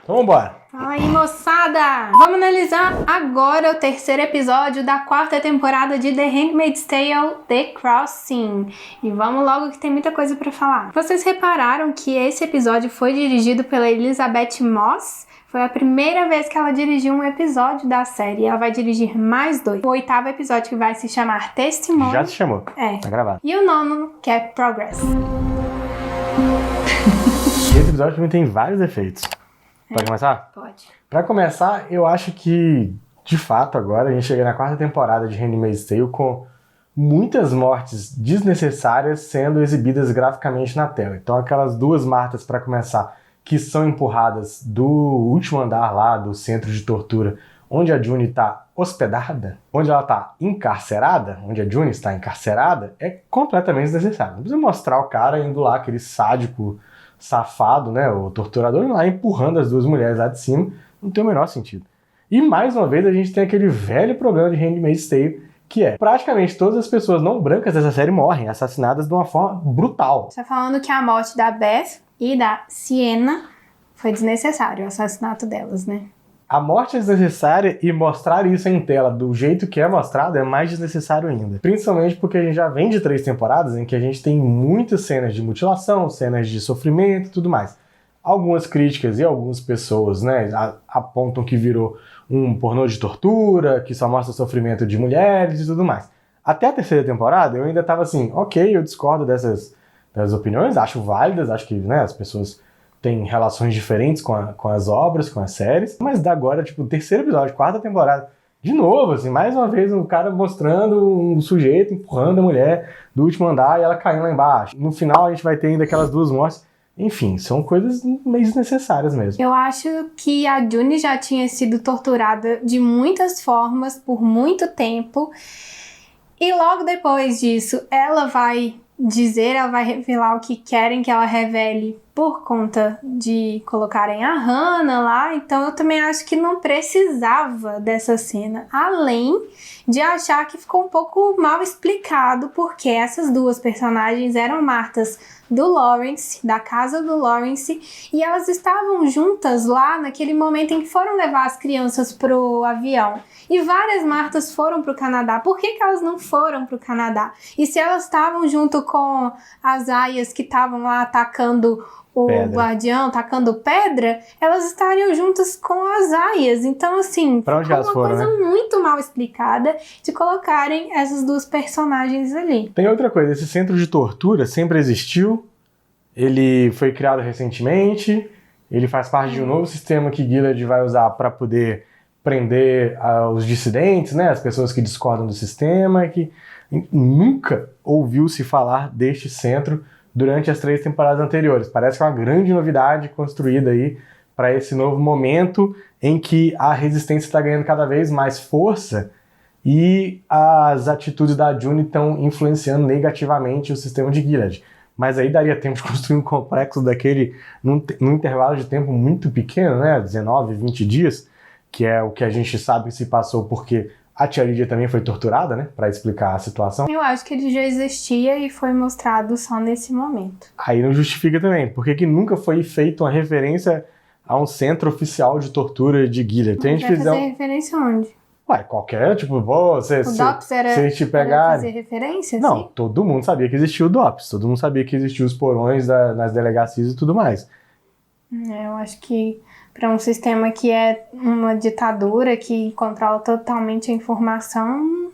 Então vambora! Fala aí, moçada! Vamos analisar agora o terceiro episódio da quarta temporada de The Handmaid's Tale, The Crossing. E vamos logo que tem muita coisa pra falar. Vocês repararam que esse episódio foi dirigido pela Elizabeth Moss? Foi a primeira vez que ela dirigiu um episódio da série. Ela vai dirigir mais 2. O 8º episódio, que vai se chamar Testimônio. Já se chamou. Tá gravado. E o 9º, que é Progress. Esse episódio também tem vários efeitos. Pode começar? Pode. Pra começar, eu acho que, de fato, agora a gente chega na quarta temporada de Handmaid's Tale com muitas mortes desnecessárias sendo exibidas graficamente na tela. Então aquelas duas Martas, pra começar, que são empurradas do último andar lá do centro de tortura, onde a June está hospedada, onde ela está encarcerada, onde a June está encarcerada, é completamente desnecessário. Não precisa mostrar o cara indo lá, aquele sádico, safado, né, o torturador, lá empurrando as duas mulheres lá de cima, não tem o menor sentido. E mais uma vez a gente tem aquele velho problema de Handmaid's Tale, que é, praticamente todas as pessoas não brancas dessa série morrem, assassinadas de uma forma brutal. Você tá falando que a morte da Beth e da Sienna foi desnecessário, o assassinato delas, né? A morte é desnecessária e mostrar isso em tela do jeito que é mostrado é mais desnecessário ainda. Principalmente porque a gente já vem de 3 temporadas em que a gente tem muitas cenas de mutilação, cenas de sofrimento e tudo mais. Algumas críticas e algumas pessoas, né, apontam que virou um pornô de tortura, que só mostra o sofrimento de mulheres e tudo mais. Até a 3ª temporada eu ainda tava assim, ok, eu discordo das opiniões, acho válidas, acho que, né, as pessoas têm relações diferentes com as obras, com as séries, mas da agora, tipo, o 3º episódio, 4ª temporada, de novo, assim, mais uma vez um cara mostrando um sujeito empurrando a mulher do último andar e ela caindo lá embaixo. No final a gente vai ter ainda aquelas duas mortes. Enfim, são coisas meio desnecessárias mesmo. Eu acho que a June já tinha sido torturada de muitas formas por muito tempo. E logo depois disso, ela vai revelar o que querem que ela revele por conta de colocarem a Hannah lá. Então eu também acho que não precisava dessa cena. Além de achar que ficou um pouco mal explicado porque essas duas personagens eram Martas do Lawrence, da casa do Lawrence, e elas estavam juntas lá naquele momento em que foram levar as crianças pro avião. E várias Martas foram pro Canadá. Por que elas não foram pro Canadá? E se elas estavam junto com as aias que estavam lá atacando o guardião, tacando pedra, elas estariam juntas com as aias. Então, assim, pra onde elas foram, coisa muito mal explicada de colocarem essas duas personagens ali. Tem outra coisa, esse centro de tortura sempre existiu, ele foi criado recentemente, ele faz parte de um novo sistema que Gilead vai usar para poder prender os dissidentes, né, as pessoas que discordam do sistema, que nunca ouviu-se falar deste centro durante as 3 temporadas anteriores. Parece que é uma grande novidade construída aí para esse novo momento em que a resistência está ganhando cada vez mais força e as atitudes da June estão influenciando negativamente o sistema de Gilead. Mas aí daria tempo de construir um complexo daquele num intervalo de tempo muito pequeno, né, 19, 20 dias, que é o que a gente sabe que se passou porque a tia Lídia também foi torturada, né? Pra explicar a situação. Eu acho que ele já existia e foi mostrado só nesse momento. Aí não justifica também. Por que nunca foi feita uma referência a um centro oficial de tortura de Gilead? Vai fazer referência onde? Ué, qualquer, tipo, você... O DOPS era fazer referência? Não, assim? todo mundo sabia que existia o DOPS. Todo mundo sabia que existiam os porões nas delegacias e tudo mais. Eu acho que para um sistema que é uma ditadura que controla totalmente a informação,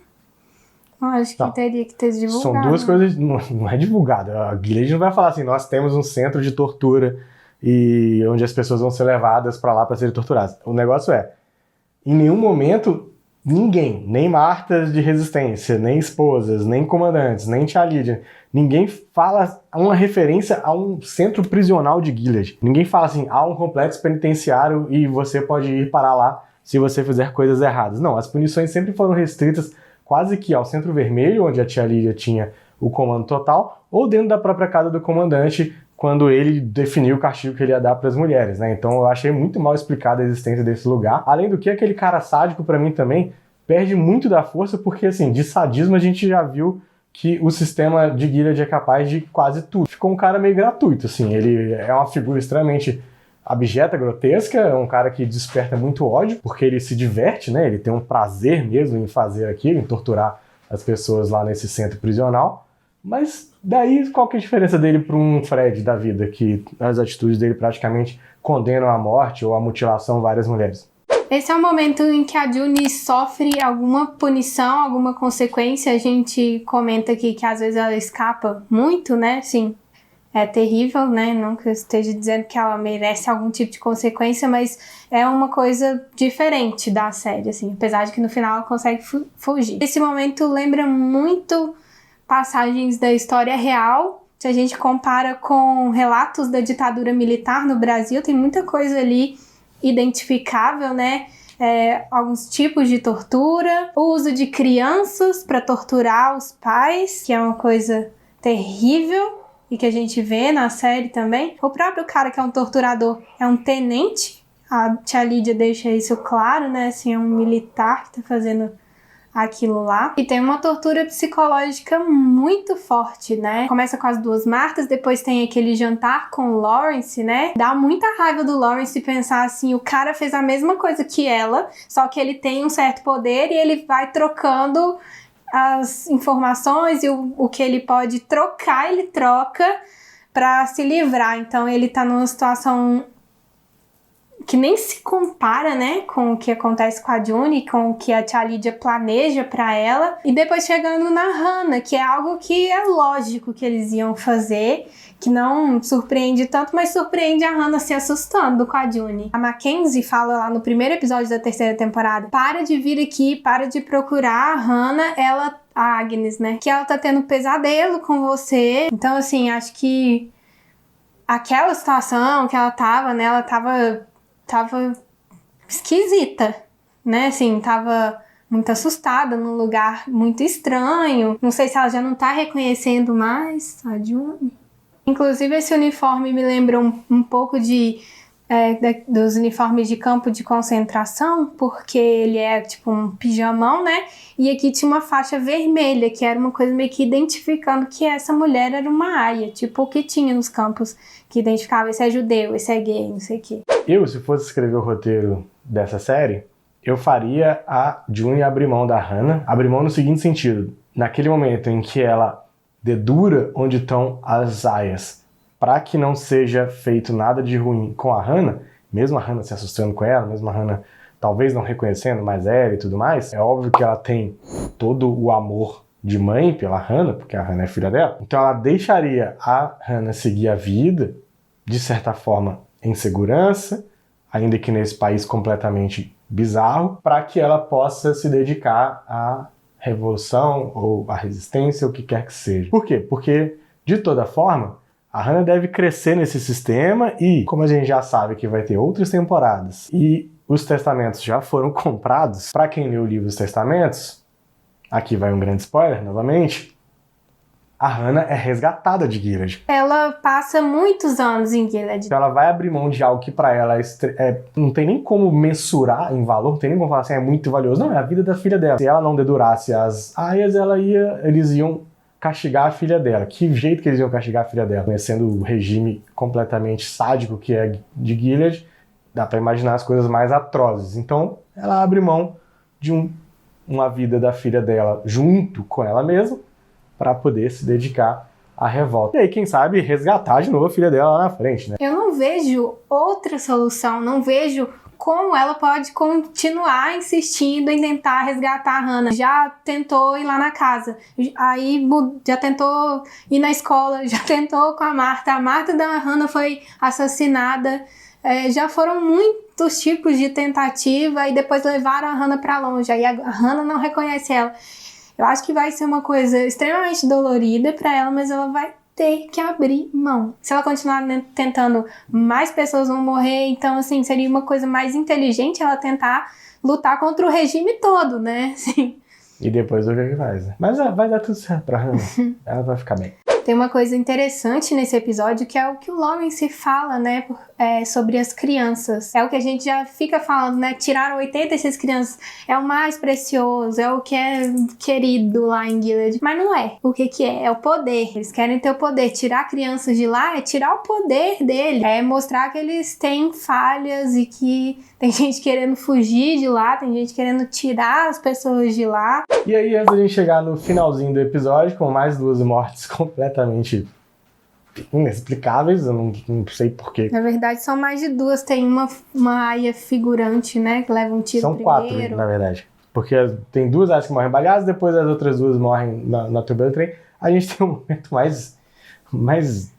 eu acho que teria que ter divulgado. São duas coisas, não é divulgado. A Gilead não vai falar assim, nós temos um centro de tortura e onde as pessoas vão ser levadas para lá para serem torturadas. O negócio é, em nenhum momento, ninguém, nem Martas de resistência, nem esposas, nem comandantes, nem tia Lídia, ninguém fala uma referência a um centro prisional de Gilead. Ninguém fala assim, há um complexo penitenciário e você pode ir para lá se você fizer coisas erradas. Não, as punições sempre foram restritas quase que ao Centro Vermelho, onde a tia Lídia tinha o comando total, ou dentro da própria casa do comandante, quando ele definiu o castigo que ele ia dar para as mulheres, né? Então eu achei muito mal explicada a existência desse lugar. Além do que, aquele cara sádico, para mim também, perde muito da força, porque assim, de sadismo a gente já viu que o sistema de Gilead é capaz de quase tudo. Ficou um cara meio gratuito, assim, ele é uma figura extremamente abjeta, grotesca, é um cara que desperta muito ódio, porque ele se diverte, né? Ele tem um prazer mesmo em fazer aquilo, em torturar as pessoas lá nesse centro prisional. Mas daí qual que é a diferença dele para um Fred da vida, que as atitudes dele praticamente condenam à morte ou à mutilação várias mulheres? Esse é o momento em que a June sofre alguma punição, alguma consequência. A gente comenta aqui que às vezes ela escapa muito, né? Sim, é terrível, né? Não que eu esteja dizendo que ela merece algum tipo de consequência, mas é uma coisa diferente da série, assim. Apesar de que no final ela consegue fugir. Esse momento lembra muito passagens da história real. Se a gente compara com relatos da ditadura militar no Brasil, tem muita coisa ali identificável, né? Alguns tipos de tortura, o uso de crianças para torturar os pais, que é uma coisa terrível e que a gente vê na série também. O próprio cara que é um torturador é um tenente, a tia Lídia deixa isso claro, né? Assim, é um militar que tá fazendo aquilo lá. E tem uma tortura psicológica muito forte, né? Começa com as duas Martas, depois tem aquele jantar com o Lawrence, né? Dá muita raiva do Lawrence pensar assim, o cara fez a mesma coisa que ela, só que ele tem um certo poder e ele vai trocando as informações e o que ele pode trocar, ele troca pra se livrar. Então ele tá numa situação que nem se compara, né, com o que acontece com a June, com o que a tia Lídia planeja pra ela. E depois chegando na Hannah, que é algo que é lógico que eles iam fazer, que não surpreende tanto, mas surpreende a Hannah se assustando com a June. A Mackenzie fala lá no primeiro episódio da terceira temporada, para de vir aqui, para de procurar a Hannah, a Agnes, né, que ela tá tendo pesadelo com você. Então, assim, acho que aquela situação que ela tava, né, ela tava esquisita, né? Assim, tava muito assustada, num lugar muito estranho. Não sei se ela já não tá reconhecendo mais a June. Inclusive, esse uniforme me lembrou um pouco dos uniformes de campo de concentração, porque ele é tipo um pijamão, né? E aqui tinha uma faixa vermelha, que era uma coisa meio que identificando que essa mulher era uma aia, tipo o que tinha nos campos, que identificava esse é judeu, esse é gay, não sei o quê. Eu, se fosse escrever o roteiro dessa série, eu faria a June abrir mão da Hannah. Abrir mão no seguinte sentido: naquele momento em que ela dedura onde estão as aias, para que não seja feito nada de ruim com a Hannah, mesmo a Hannah se assustando com ela, mesmo a Hannah talvez não reconhecendo mais ela e tudo mais, é óbvio que ela tem todo o amor de mãe pela Hannah, porque a Hannah é filha dela, então ela deixaria a Hannah seguir a vida, de certa forma, em segurança, ainda que nesse país completamente bizarro, para que ela possa se dedicar à revolução ou à resistência, o que quer que seja. Por quê? Porque, de toda forma, a Hannah deve crescer nesse sistema e, como a gente já sabe que vai ter outras temporadas e os testamentos já foram comprados, para quem leu o livro dos testamentos, aqui vai um grande spoiler novamente, a Hannah é resgatada de Gilead. Ela passa muitos anos em Gilead. Então ela vai abrir mão de algo que pra ela não tem nem como mensurar em valor, não tem nem como falar assim, é muito valioso. Não, é a vida da filha dela. Se ela não dedurasse as aias, eles iam castigar a filha dela. Que jeito que eles iam castigar a filha dela? Conhecendo o regime completamente sádico que é de Gilead, dá pra imaginar as coisas mais atrozes. Então ela abre mão de uma vida da filha dela junto com ela mesma, para poder se dedicar à revolta. E aí, quem sabe, resgatar de novo a filha dela lá na frente, né? Eu não vejo outra solução, não vejo como ela pode continuar insistindo em tentar resgatar a Hannah. Já tentou ir lá na casa, aí já tentou ir na escola, já tentou com a Marta da Hannah foi assassinada, já foram muitos tipos de tentativa e depois levaram a Hannah para longe, aí a Hannah não reconhece ela. Eu acho que vai ser uma coisa extremamente dolorida pra ela, mas ela vai ter que abrir mão. Se ela continuar tentando, mais pessoas vão morrer, então, assim, seria uma coisa mais inteligente ela tentar lutar contra o regime todo, né? Assim. E depois ver o que faz, né? Mas vai dar tudo certo pra Hannah. Ela vai ficar bem. Tem uma coisa interessante nesse episódio que é o que o Lawrence fala, né, sobre as crianças. É o que a gente já fica falando, né, tiraram 86 crianças, é o mais precioso, é o que é querido lá em Gilead. Mas não é. O que é? É o poder. Eles querem ter o poder. Tirar crianças de lá é tirar o poder dele. É mostrar que eles têm falhas e que tem gente querendo fugir de lá, tem gente querendo tirar as pessoas de lá. E aí, antes da gente chegar no finalzinho do episódio, com mais 2 mortes completamente inexplicáveis, eu não sei porquê. Na verdade, são mais de 2. Tem uma aia figurante, né, que leva um tiro São primeiro. 4, na verdade. Porque tem 2 aias que morrem baleadas, depois as outras 2 morrem na turbina do trem. A gente tem um momento mais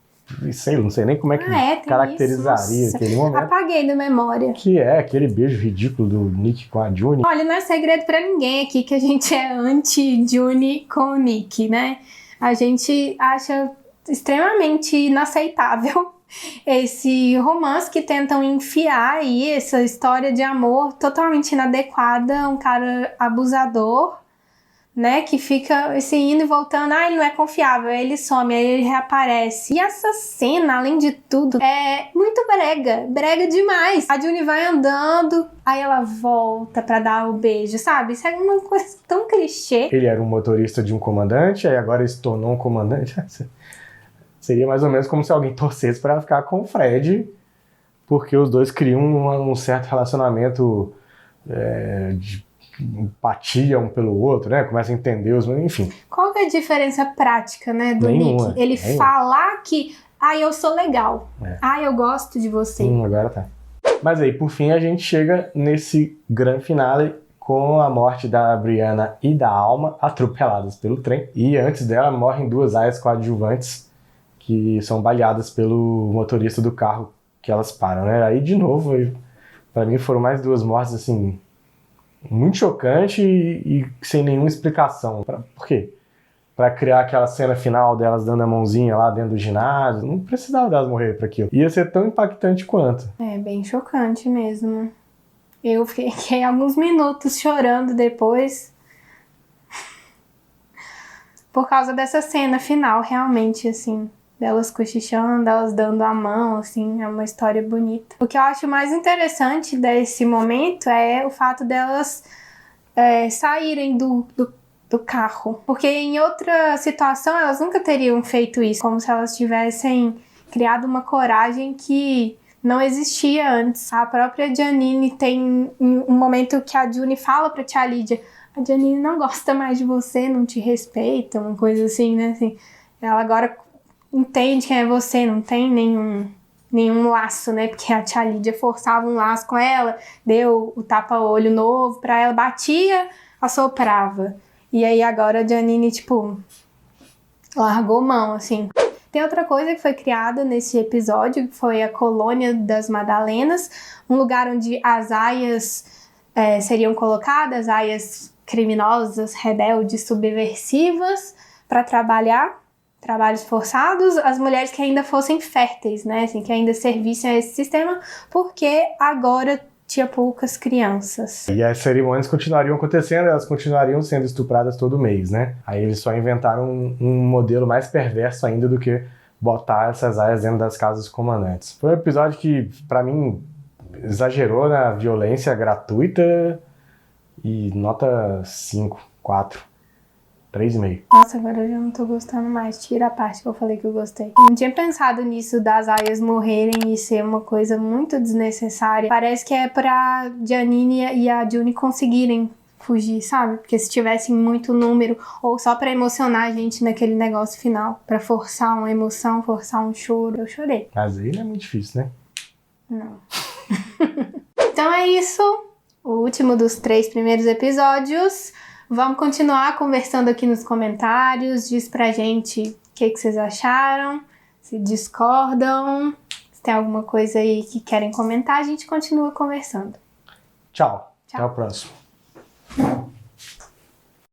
não sei nem como é que caracterizaria aquele momento. Apaguei da memória. Que é aquele beijo ridículo do Nick com a June. Olha, não é segredo pra ninguém aqui que a gente é anti-June com o Nick, né? A gente acha extremamente inaceitável esse romance que tentam enfiar aí, essa história de amor totalmente inadequada, um cara abusador, né, que fica assim, indo e voltando, ele não é confiável, aí ele some, aí ele reaparece. E essa cena, além de tudo, é muito brega demais. A June vai andando, aí ela volta pra dar o beijo, sabe? Isso é uma coisa tão clichê. Ele era um motorista de um comandante, aí agora ele se tornou um comandante. Seria mais ou menos como se alguém torcesse pra ficar com o Fred, porque os dois criam um certo relacionamento de empatia um pelo outro, né? Começa a entender enfim. Qual que é a diferença prática, né, do Nick? Ele falar que, eu sou legal. Eu gosto de você. Agora tá. Mas aí, por fim, a gente chega nesse grande finale com a morte da Brianna e da Alma atropeladas pelo trem. E antes dela morrem 2 aias coadjuvantes que são baleadas pelo motorista do carro que elas param, né? Aí, de novo, pra mim foram mais 2 mortes, assim, muito chocante e sem nenhuma explicação. Por quê? Pra criar aquela cena final delas dando a mãozinha lá dentro do ginásio. Não precisava delas morrer pra aquilo. Ia ser tão impactante quanto. É bem chocante mesmo. Eu fiquei alguns minutos chorando depois. Por causa dessa cena final, realmente, assim. Delas cochichando, delas dando a mão, assim, é uma história bonita. O que eu acho mais interessante desse momento é o fato delas saírem do carro. Porque em outra situação elas nunca teriam feito isso, como se elas tivessem criado uma coragem que não existia antes. A própria Janine tem um momento que a June fala pra tia Lídia: a Janine não gosta mais de você, não te respeita, uma coisa assim, né? Assim, ela agora entende quem é você, não tem nenhum laço, né? Porque a tia Lídia forçava um laço com ela, deu o tapa-olho novo pra ela, batia, assoprava. E aí agora a Janine, largou mão, assim. Tem outra coisa que foi criada nesse episódio, que foi a Colônia das Madalenas, um lugar onde as aias seriam colocadas, aias criminosas, rebeldes, subversivas, para trabalhos forçados, as mulheres que ainda fossem férteis, né, assim, que ainda servissem a esse sistema, porque agora tinha poucas crianças. E as cerimônias continuariam acontecendo, elas continuariam sendo estupradas todo mês, né? Aí eles só inventaram um modelo mais perverso ainda do que botar essas aias dentro das casas dos comandantes. Foi um episódio que, pra mim, exagerou na violência gratuita e nota 5, 4. 3,5. Nossa, agora eu já não tô gostando mais. Tira a parte que eu falei que eu gostei. Eu não tinha pensado nisso das aias morrerem e ser uma coisa muito desnecessária. Parece que é pra Janine e a June conseguirem fugir, sabe? Porque se tivessem muito número, ou só pra emocionar a gente naquele negócio final, pra forçar uma emoção, forçar um choro, eu chorei. Mas aí não é muito difícil, né? Não. Então é isso. O último dos 3 primeiros episódios. Vamos continuar conversando aqui nos comentários. Diz pra gente o que vocês acharam, se discordam, se tem alguma coisa aí que querem comentar, a gente continua conversando. Tchau. Até o próximo.